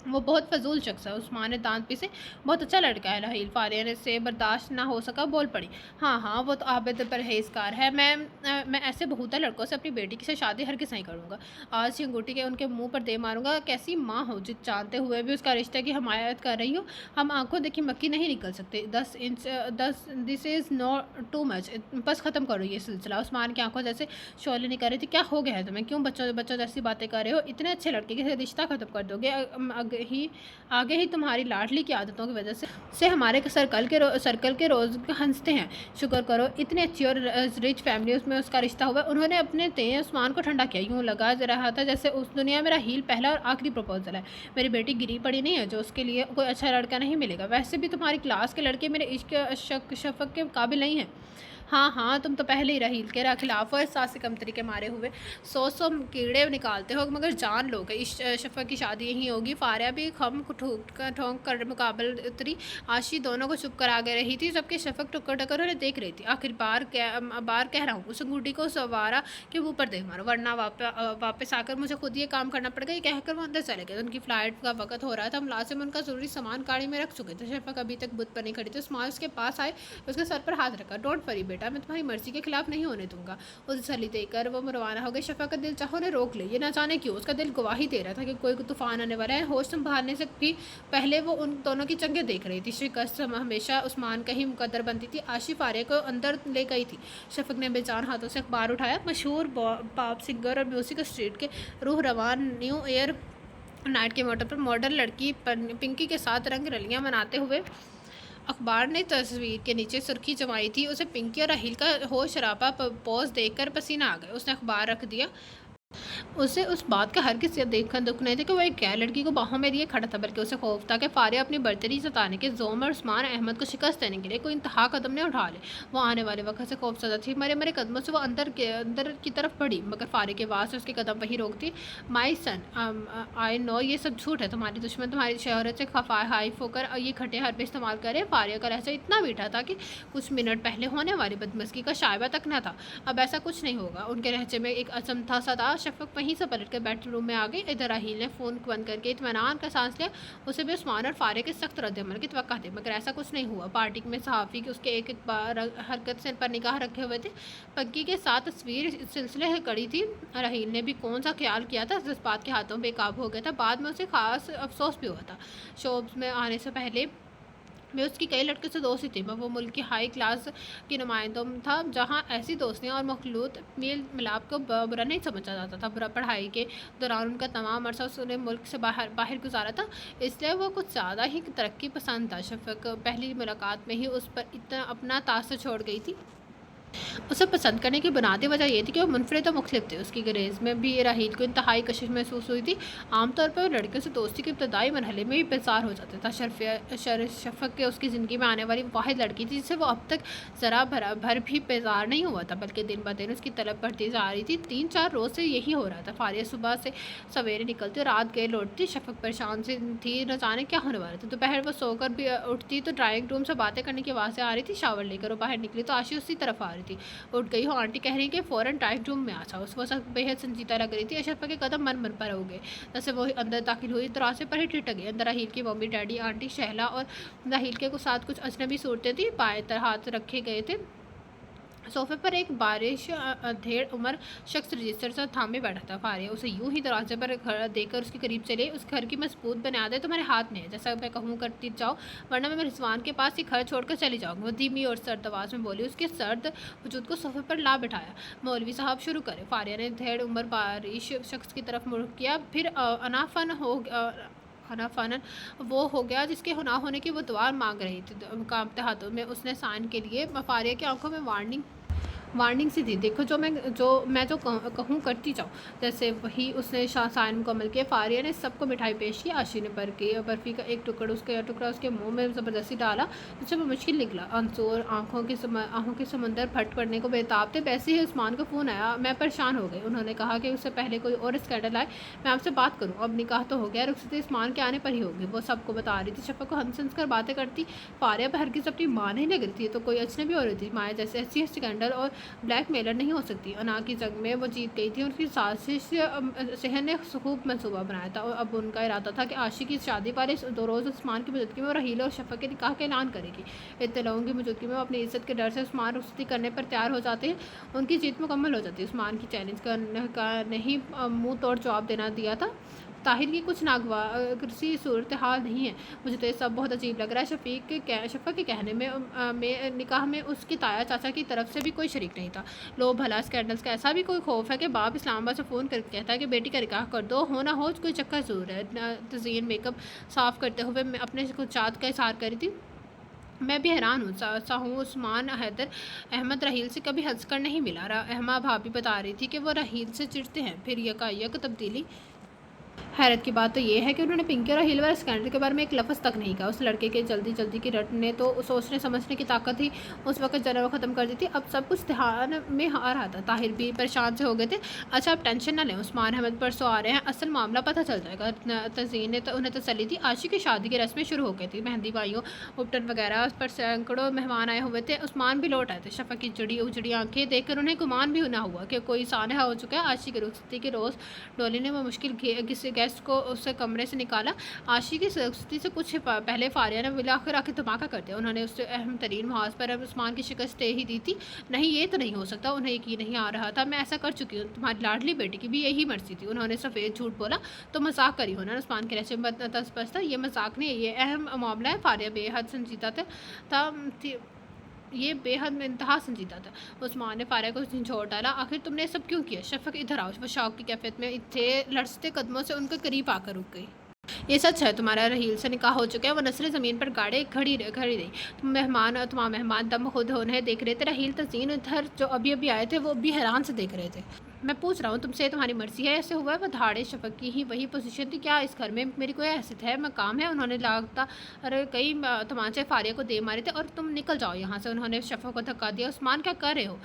वो बहुत फजूल शख्स है। उस्मान ने दांत पीसे। बहुत अच्छा लड़का है राहील। फारिया ने से बर्दाश्त ना हो सका, बोल पड़ी। हाँ हाँ, वो तो आबिद परहेजगार है। मैं ऐसे बहुतर लड़कों से अपनी बेटी से शादी हरगिज़ नहीं करूँगा। आज ही अंगूठी के उनके मुंह पर दे मारूंगा। कैसी माँ हो जो जानते हुए भी उसका रिश्ते की हमायत कर रही हो। हम आंखों देखी मक्खी नहीं निकल सकते। 10 this is not too much. बस ख़त्म करो ये सिलसिला। उस्मान की आंखों जैसे शोले निकल रही थी। क्या हो गया है तुम्हें? क्यों बच्चों बच्चों जैसी बातें कर रहे हो? इतने अच्छे लड़के के रिश्ता ख़त्म कर दोगे? आगे ही तुम्हारी लाडली की आदतों की वजह से हमारे सर्कल के रोज़ हंसते हैं। शुक्र करो इतनी अच्छी और रिच फैमिली उसमें उसका रिश्ता हुआ। उन्होंने अपने तेज उस्मान को ठंडा किया। यूँ लगा रहा था जैसे उस दुनिया में राहील पहला और आखिरी प्रपोजल है। मेरी बेटी गिरी पड़ी नहीं है जो उसके लिए कोई अच्छा लड़का नहीं मिलेगा। वैसे भी तुम्हारी क्लास के लड़के मेरे इश्क शफक के काबिल नहीं हैं। हाँ हाँ, तुम तो पहले ही राहील के खिलाफ और एहसास से कमतरी के मारे हुए सौ कीड़े निकालते हो, मगर जान लोगे इस शफक की शादी यहीं होगी। फारिया भी खम ठोंक कर मुकाबल उतरी। आशी दोनों को चुप कर आगे रही थी, जबकि शफक टुक्कर टक्कर उन्हें देख रही थी। आखिर बार कह रहा हूँ, उस अंगूठी को सवारा के मुँह पर देख मारो, वरना वापस आकर मुझे खुद ये काम करना पड़ेगा। ये कहकर वो अंदर चले गए। उनकी फ़्लाइट का वक्त हो रहा था। मुलाजिम उनका ज़रूरी सामान गाड़ी में रख चुके थे। शफक अभी तक बुत पर नहीं खड़ी थी। उस्मान उसके पास आए, उसके सर पर हाथ रखा। डोंट वरी बेटा, मैं तुम्हारी मर्जी के खिलाफ नहीं होने दूंगा। उसे छली देकर वो रवाना हो गई। शफक का दिल चाहो ने रोक ले। ये ना जाने क्यों उसका दिल गवाही दे रहा था कि कोई तूफान आने वाला है। होश संभालने से भी पहले वो उन दोनों की जंगें देख रही थी। शिकस्त हमेशा उस्मान का ही मुकद्दर बनती थी। आशी फारिया को अंदर ले गई थी। शफक ने बेजान हाथों से अखबार उठाया। मशहूर पॉप सिंगर और म्यूजिक स्ट्रीट के रूह रवान न्यू ईयर नाइट के मोटर पर मॉडल लड़की पिंकी के साथ रंग रलियां मनाते हुए अखबार ने तस्वीर के नीचे सुर्खी जमाई थी। उसे पिंकी और राहील का होश शराबा पोज देखकर पसीना आ गया। उसने अखबार रख दिया। उसे उस बात का हर किसी देखकर दुख नहीं था कि वो एक गैर लड़की को बाहों में लिए खड़ा था, बल्कि उसे खौफ था कि फारिया अपनी बर्तरी जताने के जोम और उस्मान अहमद को शिकस्त देने के लिए कोई इंतहा कदम ने उठा ले। वो आने वाले वक्त से खौफजदा थी। मरे मरे कदमों से वो अंदर की तरफ बढ़ी, मगर फारिया के आवाज़ से उसके कदम वही रोक दी। माई सन, आई नो ये सब झूठ है। तुम्हारी दुश्मन तुम्हारी शहरत से खफा हाइफ होकर ये खटे हर पे इस्तेमाल करे। फारिया का लहजा इतना मीठा था कि कुछ मिनट पहले होने वाली बदमस्की का शायबा तक न था। अब ऐसा कुछ नहीं होगा। उनके लहजे में एक असम था सदा। शफक वहीं से पलट कर बेडरूम में आ गई। इधर राहील ने फ़ोन बंद करके इत्मीनान का सांस लिया। उसे भी उस्मान और फारिया के सख्त रद्दमल की तवक्का थी, मगर ऐसा कुछ नहीं हुआ। पार्टी में सहाफ़ी की उसके एक बार हरकत से पर निगाह रखे हुए थे। पंकी के साथ तस्वीर सिलसिले से कड़ी थी। राहील ने भी कौन सा ख्याल किया था, जज्बात के हाथों बेकाबू हो गया था। बाद में उसे खास अफसोस भी हुआ था। शोब्स में आने से पहले मैं उसकी कई लड़के से दोस्ती थी। मैं वो मुल्क की हाई क्लास की नुमाइंदों था, जहाँ ऐसी दोस्तियाँ और मखलूत मेल मिलाप को बुरा नहीं समझा जाता था। बुरा पढ़ाई के दौरान उनका तमाम अरसा उसने मुल्क से बाहर गुजारा था, इसलिए वो कुछ ज़्यादा ही तरक्की पसंद था। शफक पहली मुलाकात में ही उस पर इतना अपना तासर छोड़ गई थी। उसे पसंद करने की बुनियादी वजह यह थी कि वो मुनफरिद और मुख्तलिफ थे। उसकी गरेज में भी राहील को इंतहाई कशिश महसूस हुई थी। आमतौर पर वो लड़कियों से दोस्ती के इब्तदाई मरहले में ही बेजार हो जाता था। शफक के उसकी ज़िंदगी में आने वाली वाहिद लड़की थी जिससे वो अब तक ज़रा भर भी बेजार नहीं हुआ था, बल्कि दिन ब दिन उसकी तलब बढ़ती जा रही थी। 3-4 रोज़ से यही हो रहा था। फारिया सुबह से सवेरे निकलती और रात गए लौटती। शफक परेशान से थी, न जाने क्या होने वाला था। दोपहर वो सोकर भी उठती तो ड्राइंग रूम से बातें करने की आवाज़ें आ रही थी। शावर लेकर वो बाहर निकली तो आशी उसी तरफ आ रही थी। उठ गई हो आंटी कह रही कि फ़ौरन ड्राइंग रूम में आ जाओ। उस वक्त बेहद संजीदा लग रही थी। अशरफा के कदम मन पर हो गए। जैसे वो अंदर दाखिल हुई दरवाजे पर ही टिट गई। अंदर राहील की मम्मी डैडी आंटी शहला और राहील के साथ कुछ अजनबी सूरतें थी। बाएं हाथ रखे गए थे सोफे पर एक बारिश अधेड़ उम्र शख्स रजिस्टर से थामे बैठा था। फारिया उसे यूं ही दरवाजे पर देखकर उसके करीब चले। उस घर की मजबूत बुनियादें तुम्हारे हाथ में है, जैसा मैं कहूँ करती जाओ, वरना मैं रिजवान के पास ही घर छोड़कर चली जाऊँगी। वो धीमी और सर्द आवाज़ में बोली। उसके सर्द वजूद को सोफे पर ला बिठाया। मौलवी साहब शुरू करे। फारिया ने धेड़ उम्र बारिश शख्स की तरफ मुड़ किया। फिर अनाफानन वो हो गया जिसके ना होने की वो दुआ मांग रही थी। कांपते हाथों में उसने साइन के लिए। फारिया की आंखों में वार्निंग وارننگ سی تھی، دیکھو جو میں کہوں کرتی جاؤ، جیسے وہی اس نے سائن مکمل کیا۔ فاریہ نے سب کو مٹھائی پیش کی، عاشی نے برفی کا ایک ٹکڑا اس کے منہ میں زبردستی ڈالا، جس سے وہ مشکل نکلا۔ انصور آنکھوں کے سمندر پھٹ پڑنے کو بےتاب تھے۔ ویسے ہی عثمان کا فون آیا، میں پریشان ہو گئی۔ انہوں نے کہا کہ اس سے پہلے کوئی اور اسکینڈل آئے میں آپ سے بات کروں، اب نکاح تو ہو گیا، رخصتی عثمان کے آنے پر ہی ہوگی۔ وہ سب کو بتا رہی تھی، شفق کو ہنس کر باتیں کرتی۔ فاریہ پر ہرگز اپنی ماں نہیں لگ رہی تھی، تو کوئی اجنبی ہو رہی تھی۔ مایا جیسے ایسی اسکینڈل اور بلیک میلر نہیں ہو سکتی، انا کی جنگ میں وہ جیت گئی تھی، ان کی سازش شہر نے خوب منصوبہ بنایا تھا، اور اب ان کا ارادہ تھا کہ عاشی کی شادی والے 2 روز عثمان کی موجودگی میں وہ رحیل اور شفق کے نکاح کا اعلان کرے گی۔ اطلاعوں کی موجودگی میں وہ اپنی عزت کے ڈر سے عثمان رخصتی کرنے پر تیار ہو جاتے ہیں، ان کی جیت مکمل ہو جاتی ہے۔ عثمان کی چیلنج کا نہیں منہ توڑ جواب دیا تھا۔ طاہر کی کچھ ناگوار سی صورتحال نہیں ہے، مجھے تو یہ سب بہت عجیب لگ رہا ہے۔ شفق کے کہنے میں نکاح میں اس کی تایا چاچا کی طرف سے بھی کوئی شریک نہیں تھا۔ لو بھلا اسکینڈلس کا ایسا بھی کوئی خوف ہے کہ باپ اسلام آباد سے فون کر کے کہتا ہے کہ بیٹی کا نکاح کر دو، ہو نہ ہو کوئی چکر ضرور ہے۔ تزئین میک اپ صاف کرتے ہوئے میں اپنے خدشات کا اظہار کر رہی تھی۔ میں بھی حیران ہوں عثمان حیدر احمد رحیل سے کبھی ہنس کر نہیں ملا۔ احما بھابی بتا رہی تھی کہ وہ رحیل سے چڑھتے ہیں، پھر یکایک تبدیلی۔ حیرت کی بات تو یہ ہے کہ انہوں نے پنکی اور رحیل والے اسکینڈل کے بارے میں ایک لفظ تک نہیں کہا۔ اس لڑکے کے جلدی کی رٹ نے تو سوچنے سمجھنے کی طاقت ہی اس وقت جنرل ختم کر دی تھی۔ اب سب کچھ دھیان میں آ رہا تھا۔ طاہر بھی پریشان سے ہو گئے تھے۔ اچھا آپ ٹینشن نہ لیں، عثمان احمد پرسوں آ رہے ہیں، اصل معاملہ پتہ چل جائے گا۔ تزئین نے انہیں تسلی دی۔ عاشی کی شادی کی رسمیں شروع ہو گئی تھی، مہندی بائیوں اپٹن وغیرہ پر سینکڑوں مہمان آئے ہوئے تھے۔ عثمان بھی لوٹ آئے تھے۔ شفق کی اجڑی آنکھیں دیکھ کر انہیں گمان بھی نہ ہوا کہ کوئی سانحہ ہو چکا ہے۔ عاشی کی رخصتی کے روز ڈولی نے وہ مشکل گیسٹ کو اس سے کمرے سے نکالا۔ عاشی کی رخصتی سے کچھ پہلے فاریہ نے بالآخر آ کے دھماکہ کر دیا۔ انہوں نے اس سے اہم ترین محاذ پر عثمان کی شکست دے ہی دی تھی۔ نہیں یہ تو نہیں ہو سکتا، انہیں یقین نہیں آ رہا تھا، میں ایسا کر چکی ہوں، تمہاری لاڈلی بیٹی کی بھی یہی مرضی تھی۔ انہوں نے سفید جھوٹ بولا تو مذاق کری ہونا۔ عثمان کے لہجے میں بس تھا، یہ مذاق نہیں، یہ اہم معاملہ ہے۔ فاریہ بے حد سنجیدہ تھا، یہ بے حد انتہا سنجیدہ تھا۔ عثمان نے فاریہ کو جھنجھوڑ ڈالا، آخر تم نے یہ سب کیوں کیا؟ شفق ادھر آؤ۔ وہ شوق کی کیفیت میں تھے، لرزتے قدموں سے ان کے قریب آ کر رک گئی۔ یہ سچ ہے، تمہارا رحیل سے نکاح ہو چکا ہے۔ وہ نثریں زمین پر گاڑے کھڑی رہی۔ تمام مہمان دم خود ہونے دیکھ رہے تھے۔ رحیل تزئین ادھر جو ابھی آئے تھے وہ بھی حیران سے دیکھ رہے تھے۔ میں پوچھ رہا ہوں تم سے، تمہاری مرضی ہے ایسے ہوا ہے؟ وہ دھاڑے شفق کی ہی وہی پوزیشن تھی، کیا اس گھر میں میری کوئی حیثیت ہے، مقام ہے؟ انہوں نے لاگتا کئی تمانچے فاریہ کو دے مارے تھے، اور تم نکل جاؤ یہاں سے۔ انہوں نے شفق کو دھکا دیا۔ عثمان کیا کر رہے ہو؟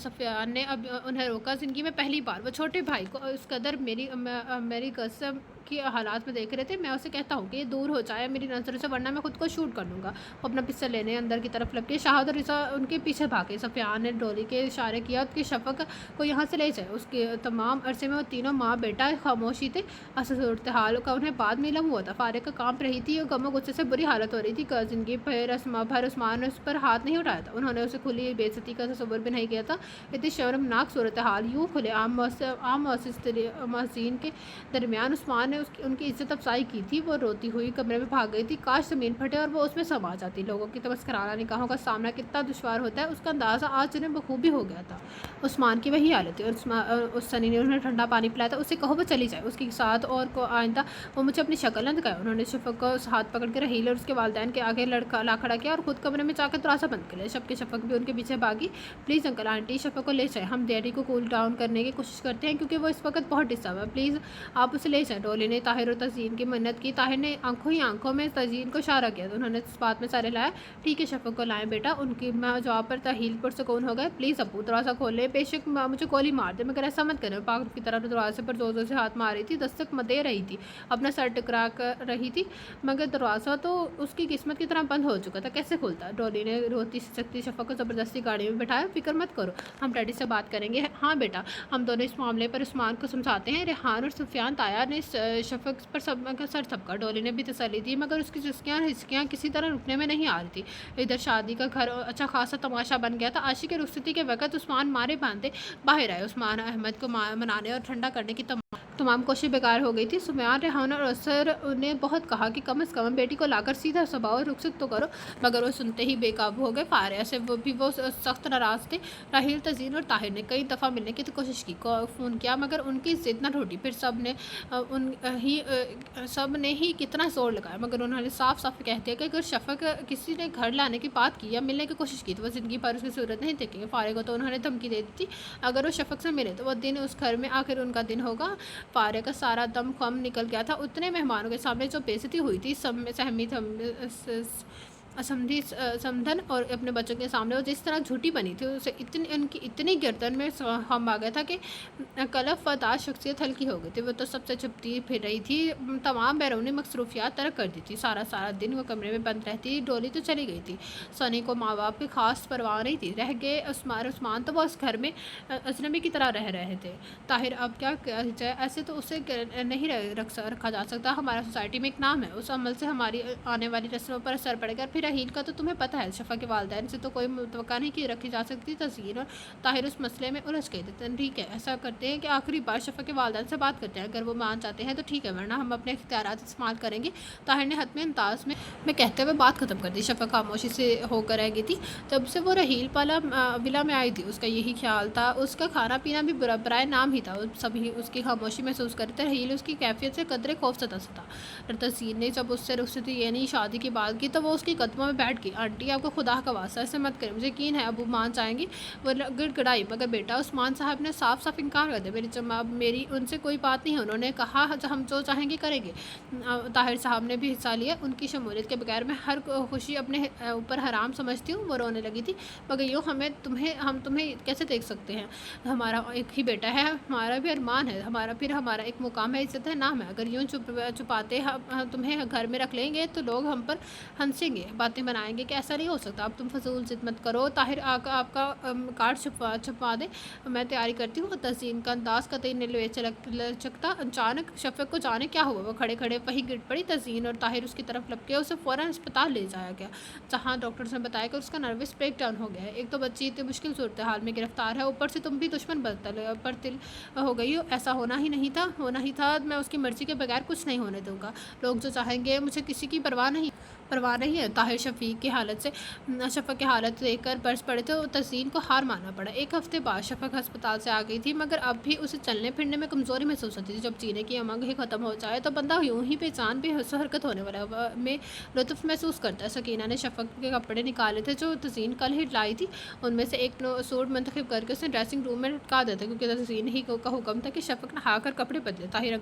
سفیان نے اب انہیں روکا۔ زندگی میں پہلی بار وہ چھوٹے بھائی کو اس قدر میری قسم کی حالات میں دیکھ رہے تھے۔ میں اسے کہتا ہوں کہ یہ دور ہو جائے میری نظروں سے، ورنہ میں خود کو شوٹ کر لوں گا۔ وہ اپنا پستل لینے اندر کی طرف لپکے۔ شہاد اور رضا ان کے پیچھے بھاگے۔ سفیان نے ڈولی کے اشارے کیا کہ شفق کو یہاں سے لے جائے۔ اس کے تمام عرصے میں وہ تینوں ماں بیٹا خاموشی تھے۔ اصل صورتحال کا انہیں بعد میں علم ہوا تھا۔ فاریہ کا کانپ رہی تھی اور غم و غصے سے بری حالت ہو رہی تھی۔ زندگی بھر عثمان نے اس پر ہاتھ نہیں اٹھایا تھا، انہوں نے اسے کھلی بے عزتی کا تصور بھی نہیں کیا تھا۔ اتنی شرمناک صورتحال یوں کھلے عام معززین کے درمیان عثمان نے ان کی عزت افزائی کی تھی۔ وہ روتی ہوئی کمرے میں بھاگ گئی تھی۔ کاش زمین پھٹے اور وہ اس میں سما جاتی۔ لوگوں کی تمسخرانہ نگاہوں کا سامنا کتنا دشوار ہوتا ہے، اس کا اندازہ آج انہیں بخوبی ہو گیا تھا۔ عثمان کی وہی حالت تھی۔ اس سنی نے انہیں ٹھنڈا پانی پلایا تھا۔ اسے کہو وہ چلی جائے، اس کے ساتھ اور کو آئندہ وہ مجھے اپنی شکل نہ دکھائے۔ انہوں نے شفق کو ہاتھ پکڑ کے رحیل اور اس کے والدین کے آگے لا کھڑا کیا اور خود کمرے میں جا کر دروازہ بند کر لیا۔ شفق بھی ان کے پیچھے بھاگی۔ پلیز انکل آنٹی شفق کو لے جائیں، ہم ڈیڈی کو کول ڈاؤن کرنے کی کوشش کرتے ہیں کیونکہ وہ اس وقت بہت ڈسٹرب ہے، پلیز آپ اسے لے جائیں۔ ڈولی نے طاہر اور تزئین کی منت کی۔ طاہر نے آنکھوں میں تزئین کو اشارہ کیا، انہوں نے اس بات میں سارے لایا۔ ٹھیک ہے شفق کو لائیں بیٹا۔ ان کی جواب پر رحیل پرسکون ہو گئے۔ پلیز ابو دروازہ کھول لیں، بے شک مجھے گولی مار دے مگر ایسا مت کریں۔ پاگل کی طرح دروازے پر زور سے ہاتھ مار رہی تھی، دستک دے رہی تھی، اپنا سر ٹکرا کر رہی تھی، مگر دروازہ تو اس کی قسمت کی طرح بند ہو چکا تھا، کیسے کھلتا؟ ڈولی نے روتی سکتی شفق کو زبردستی گاڑی میں بٹھایا۔ فکر مت کرو، ہم ڈیڈی سے بات کریں گے۔ ہاں بیٹا، ہم دونوں اس معاملے پر عثمان کو سمجھاتے ہیں۔ ریحان اور سفیان تایا نے شفق پر سر تھپکا۔ ڈولی نے بھی تسلی دی مگر اس کی چسکیاں اور ہچکیاں کسی طرح رکنے میں نہیں آ رہی تھی۔ ادھر شادی کا گھر اچھا خاصا تماشا بن گیا تھا۔ عاشی کی رخصتی کے وقت عثمان مارے باندھے باہر آئے، عثمان احمد کو منانے اور ٹھنڈا کرنے کی तमाम कोशिश बेकार हो गई थी। सुमयान, रेहान और असर ने बहुत कहा कि कम से कम बेटी को लाकर सीधा स्वभाव रुखसत तो करो, मगर वो सुनते ही बेकाबू हो गए। फारिया से वो सख्त नाराज़ थे। राहील, तज़ीन और ताहिर ने कई दफ़ा मिलने की तो कोशिश की, फ़ोन किया, मगर उनकी ज़िद न टूटी। फिर सब ने ही कितना ज़ोर लगाया, मगर उन्होंने साफ साफ कह दिया कि अगर शफ़क़ किसी ने घर लाने की बात की या मिलने की कोशिश की तो वो ज़िंदगी भर उसकी सूरत नहीं देखेंगे। फारिया को तो उन्होंने धमकी दे दी थी, अगर वो शफ़क़ से मिले तो वो दिन उस घर में आखिर उनका दिन होगा। फारिया का सारा दम खम निकल गया था। उतने मेहमानों के सामने जो बेइज्जती हुई थी, असमधी समधन, और अपने बच्चों के सामने वो जिस तरह झूठी बनी थी, उसे उनकी इतनी गर्दन में हम आ गया था कि कलफ व शख्सियत हल्की हो गई थी। वो तो सबसे छुपती फिर रही थी, तमाम बैरूनी मसरूफियात तरक कर दी थी। सारा दिन वो कमरे में बंद रहती। डोली तो चली गई थी, सनी को माँ बाप की खास परवाह नहीं थी। रह गए उस्मान तो वो उस घर में अजनबी की तरह रह रहे थे। ताहिर, अब क्या जाए, ऐसे तो उसे नहीं रखा जा सकता। हमारा सोसाइटी में एक नाम है, उस अमल से हमारी आने वाली रस्मों पर असर पड़ेगा। फिर रहील का तो तुम्हें पता है, शफ़ा के वालिदैन से तो कोई मुतवक्का नहीं की रखी जा सकती। तज़ीन और ताहिर उस मसले में उलझ गए थे। ठीक है, ऐसा करते हैं कि आखिरी बार शफ़ा के वालिदैन से बात करते हैं, अगर वो मान चाहते हैं तो ठीक है, वरना हम अपने इख्तियारात इस्तेमाल करेंगे। ताहिर ने हतमी अंदाज में कहते हुए बात ख़त्म कर दी। शफ़ा खामोशी से होकर रह गई थी। जब से वो रहील पाला विला में आई थी, उसका यही ख्याल था। उसका खाना पीना भी बराए नाम ही था। सभी उसकी खामोशी महसूस करते। रहील उसकी कैफियत से कदरे खौफज़दा था। तज़ीन ने जब उससे रुखसती यानी शादी की बात की तो वो उसके कदमों में बैठ गई। आंटी, आपको खुदा का वास्ता ऐसे मत करें, मुझे यकीन है अबू मान जाएंगे। वो गिड़गिड़ाई, मगर बेटा, उस्मान साहब ने साफ साफ इनकार कर दिया। मेरी उनसे कोई बात नहीं है, उन्होंने कहा हम जो चाहेंगे करेंगे। ताहिर साहब ने भी हिस्सा लिया। उनकी शमूलियत के बगैर मैं हर खुशी अपने ऊपर हराम समझती हूँ। वो रोने लगी थी। मगर यूँ हम तुम्हें कैसे देख सकते हैं? हमारा एक ही बेटा है, हमारा भी अरमान है, हमारा एक मुकाम है, इज्जत है, नाम है। अगर यूँ छुपाते हम तुम्हें घर में रख लेंगे तो लोग हम पर हंसेंगे, बातें बनाएंगे कि ऐसा नहीं हो सकता। अब तुम फजूल जिद मत करो। ताहिर, आपका कार्ड छुपवा दे, मैं तैयारी करती हूँ। तज़ीन का अंदाज़ कतई नीलवे लचकता। अचानक शफ़क़ को जाने क्या हुआ, वो खड़े खड़े वहीं गिर पड़ी। तज़ीन और ताहिर उसकी तरफ लपके। उसे फ़ौरन अस्पताल ले जाया गया, जहाँ डॉक्टर्स ने बताया कि उसका नर्वस ब्रेक डाउन हो गया है। एक तो बच्ची इतनी मुश्किल सूरत हाल में गिरफ्तार है, ऊपर से तुम भी दुश्मन पर तिल हो गई हो। ऐसा होना ही था। मैं उसकी मर्ज़ी के बगैर कुछ नहीं होने दूँगा। लोग जो चाहेंगे, मुझे किसी की परवाह नहीं है। ताहिर शफ़क़ की हालत देखकर बरस पड़े तो तज़ीन को हार मानना पड़ा। एक हफ़्ते बाद शफ़क़ अस्पताल से आ गई थी, मगर अब भी उसे चलने फिरने में कमज़ोरी महसूस होती थी। जब जीने की उमंग ही ख़त्म हो जाए तो बंदा यूँ ही बेजान हरकत होने वाला में लुत्फ़ महसूस करता है। सकीना ने शफ़क़ के कपड़े निकाले थे जो तज़ीन कल ही लाई थी। उनमें से एक सूट मुंतखब करके उसने ड्रेसिंग रूम में लटका दिया था, क्योंकि तज़ीन ही का हुक्म था कि शफ़क़ नहा कर कपड़े बदले। ताहिर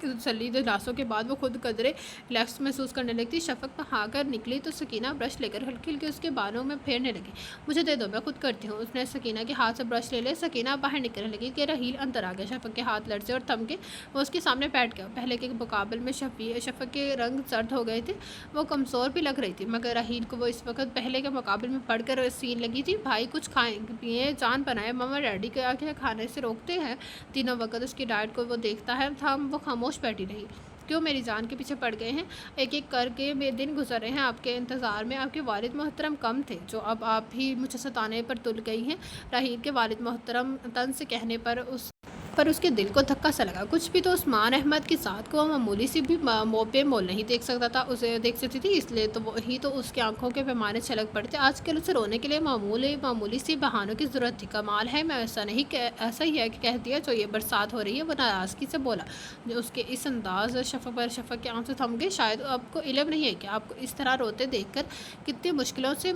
की तसल्ली दिलासों के बाद वो खुद कदरे रिलैक्स महसूस करने लगती। शफ़क़ नहाकर निकली तो सकीना ब्रश लेकर हल्की हल्की उसके बालों में फेरने लगी। मुझे दे दो, मैं खुद करती हूँ। उसने सकीना के हाथ से ब्रश ले लिया। सकीना बाहर निकलने लगी कि रहील अंदर आ गया। शफ़क़ के हाथ लड़से और थम के वो उसके सामने बैठ गया। पहले के मुकाबले में शफ़क़ के रंग सर्द हो गए थे, वो कमज़ोर भी लग रही थी, मगर रहील को वो इस वक्त पहले के मुकाबले में पढ़कर सीन लगी थी। भाई, कुछ खाएँ पिए, जान बनाए, मम्मा डैडी के आके खाने से रोकते हैं। तीनों वक्त उसकी डाइट को वो देखता है था। वो खामोश बैठी रही। क्यों मेरी जान के पीछे पड़ गए हैं? एक एक करके मेरे दिन गुजर रहे हैं आपके इंतज़ार में। आपके वालिद मोहतरम कम थे जो अब आप भी मुझे सताने पर तुल गई हैं। रहील के वालिद मोहतरम तन से कहने पर उसके दिल को धक्का सा लगा। कुछ भी तो उस्मान अहमद की साथ को मामूली सी भी बेमोल नहीं देख सकती थी, इसलिए तो वही तो उसकी आंखों के पैमाने छलक पड़ते। आजकल उसे रोने के लिए मामूली सी बहानों की ज़रूरत थी। कमाल है, मैं ऐसा ही है कि कह दिया जो ये बरसात हो रही है। वो नाराज़गी से बोला। जो उसके इस अंदाज़ शफ़क़ के आंसू थम गए। शायद आपको इल्म नहीं है कि आपको इस तरह रोते देखकर कितनी मुश्किल से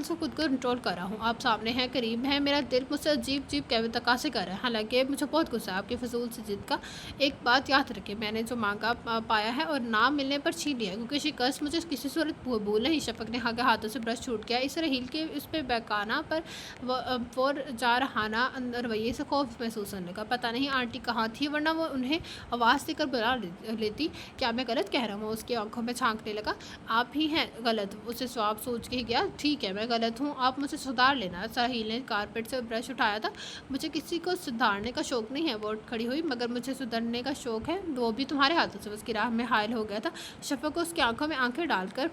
खुद को कंट्रोल कर रहा हूँ। आप सामने हैं, करीब हैं, मेरा दिल मुझसे अजीब तकाज़े कर रहा है। हालांकि मुझे बहुत गुस्सा है आपकी फजूल से जिद का। एक बात याद रखें, मैंने जो मांगा पाया है और नाम मिलने पर छीन लिया, क्योंकि शिकस्त मुझे किसी सूरत भूल नहीं। शफ़क़ ने आगे हाथों से ब्रश छूट गया। इस रहील के इस पे बेकाना पर वो जा रहाना रवैये से खौफ महसूस होने का। पता नहीं आंटी कहाँ थी, वरना वो उन्हें आवाज़ देकर बुला लेती। क्या मैं गलत कह रहा हूँ? उसकी आंखों में झांकने लगा। आप ही हैं गलत, उसे जवाब सोच के ही गया। ठीक है, मैं गलत हूँ, आप मुझे सुधार लेना। रहील ने कारपेट से ब्रश उठाया था। मुझे किसी को सुधारने का शौक़ नहीं है। वो खड़ी हुई। मगर मुझे सुधरने का शौक़ है, वो भी तुम्हारे हाथों से। उसकी राह में हायल हो गया था। शफ़क़ को उसकी आंखों में आंखें डालकर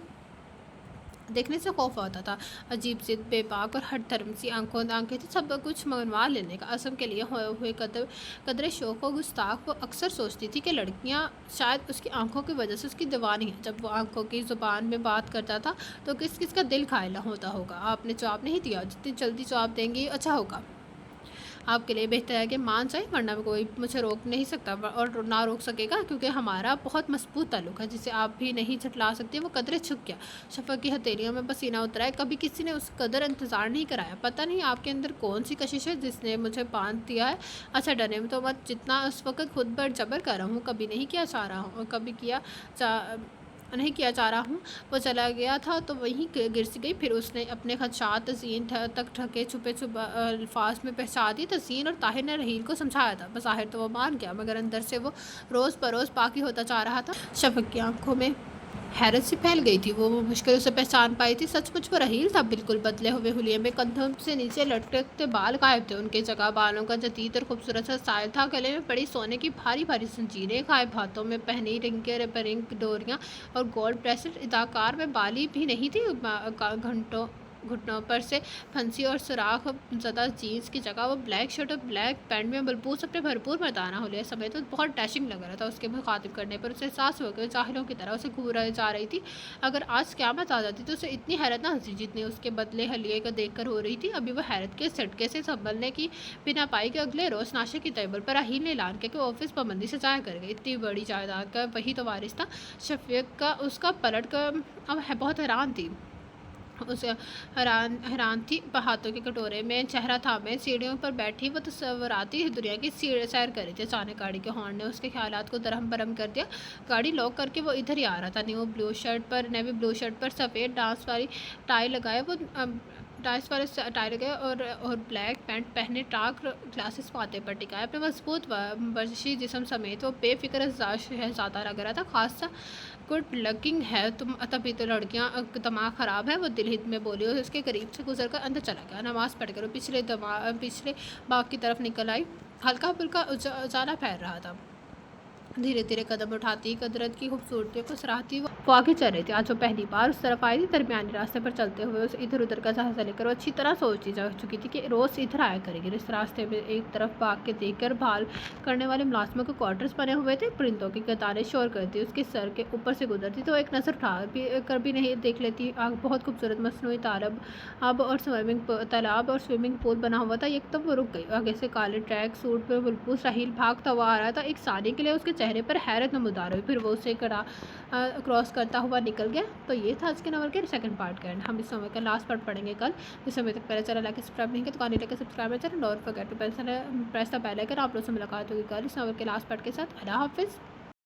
देखने से खौफ आता था। अजीब सी बेबाक और हर धर्म सी आंखें थी, सब कुछ मनवा लेने का। असम के लिए होए हुए कदरे शौक और गुस्ताख। वो अक्सर सोचती थी कि लड़कियां शायद उसकी आंखों की वजह से उसकी दीवानी है। जब वो आंखों की ज़ुबान में बात करता था तो किस किस का दिल घायल होता होगा। आपने जवाब नहीं दिया, जितनी जल्दी जवाब देंगी अच्छा होगा। आपके लिए बेहतर है कि मान जाए, वरना कोई मुझे रोक नहीं सकता और ना रोक सकेगा, क्योंकि हमारा बहुत मजबूत ताल्लुक है जिसे आप भी नहीं झटला सकती। वो कदरे छुप गया। शफक की हथेलियों में पसीना उतरा है। कभी किसी ने उस कदर इंतज़ार नहीं कराया। पता नहीं आपके अंदर कौन सी कशिश है जिसने मुझे बांध दिया है। अच्छा, डरने में तो मत, जितना उस वक्त खुद पर जबर कर रहा हूँ कभी नहीं किया चाह रहा हूँ, कभी नहीं किया जा रहा हूँ। वो चला गया था तो वहीं गिर सी गई। फिर उसने अपने खदशात तज़ीन तक ढके छुपे अल्फाज में पहचा दी। तज़ीन और ताहिर ने रहील को समझाया था। बज़ाहिर तो वो मान गया, मगर अंदर से वो रोज़ बरोज़ बाकी होता जा रहा था। शफक की आंखों में हैरत सी फैल गई थी। वो मुश्किल से पहचान पाई थी। सचमुच वो रहील था, बिल्कुल बदले हुए हुलिये में कंधों से नीचे लटकते बाल गायब थे। उनके जगह बालों का जदीद और खूबसूरत सा स्टाइल था। गले में पड़ी सोने की भारी भारी जंजीरें, गायब हाथों में पहनी रिंग बरिंग डोरियाँ और गोल्ड ब्रेसलेट। इदाकार में बाली भी नहीं थी। घुटनों पर से फंसी और सुराख ज़्यादा जीन्स की जगह वो ब्लैक शर्ट और ब्लैक पैंट में बलबूस अपने भरपूर मर्दाना हुलिया समय तो बहुत डैशिंग लग रहा था। उसके मुखातिब करने पर उसे एहसास हो गया जाहिलों की तरह उसे घूर जा रही थी। अगर आज क़यामत आ जाती तो उसे इतनी हैरत ना हंसी जितनी उसके बदले हलिये को देखकर हो रही थी। अभी वो हैरत के झटके से संभलने की बिना पाई कि अगले रोज़ नाशे की टेबल पर राहील ने ऐलान किया कि ऑफिस पाबंदी से जाया कर गई। इतनी बड़ी जायदाद का वही तो वारिस था। शफीक का उसका पलट कर अब बहुत हैरान थी। उसे हैरान थी। हाथों के कटोरे में चेहरा थामे सीढ़ियों पर बैठी वो तस्वराती दुनिया की सैर कर रही थी। अचानक गाड़ी के हॉर्न ने उसके ख्यालात को दरहम बरहम कर दिया। गाड़ी लॉक करके वो इधर ही आ रहा था। नेवी ब्लू शर्ट पर सफ़ेद डांस वाली टाई लगाए वो डांस वाले टाई लगाए और ब्लैक पैंट पहने, टाक ग्लासेस माथे पर टिकाए अपने मजबूत वर्जिशी जिस्म समेत वो बेफिक्र शहजादा लग रहा था। खासा गुड लकिंग है तुम। तभी तो लड़कियां दिमाग ख़राब है, वो दिलहित में बोली और उसके करीब से गुजर कर अंदर चला गया। नमाज़ पढ़कर वो पिछले बाग की तरफ निकल आई। हल्का फुल्का उजाला फैल रहा था। धीरे धीरे कदम उठाती कुदरत की खूबसूरती को सराहती वो आगे चल रही थी। आज वो पहली बार उस तरफ आई थी। दरमियानी रास्ते पर चलते हुए उसे इधर उधर का जायजा लेकर वो अच्छी तरह सोचती जा चुकी थी कि रोज़ इधर आया करेगी। इस रास्ते में एक तरफ भाग के देखकर भाल करने वाले मुलाजमों के क्वार्टर्स बने हुए थे। परिंदों की कतारें शोर करती उसके सर के ऊपर से गुजरती तो एक नज़र उठा कर भी नहीं देख लेती। आग बहुत खूबसूरत मसनूई तालाब और स्विमिंग पूल बना हुआ था। एकदम वो रुक गई। आगे से काले ट्रैक सूट पर बुलबुस राहील भागता हुआ आ रहा था। एक सानी के लिए उसके चेहरे पर हैरत नमूदार हुई। फिर वो उसे क्रॉस करता हुआ निकल गया। तो ये था आज के नंबर के सेकंड पार्ट का एंड। हम इस समय का लास्ट पार्ट पढ़ेंगे कल। इस समय तक पहले चैनल लाइक सब्सक्राइब नहीं किया तो कान like subscribe channel, don't forget to press the bell icon. आप लोगों से मुलाकात होगी कल इस नंबर के लास्ट पार्ट के साथ। अल्लाह हाफिज़।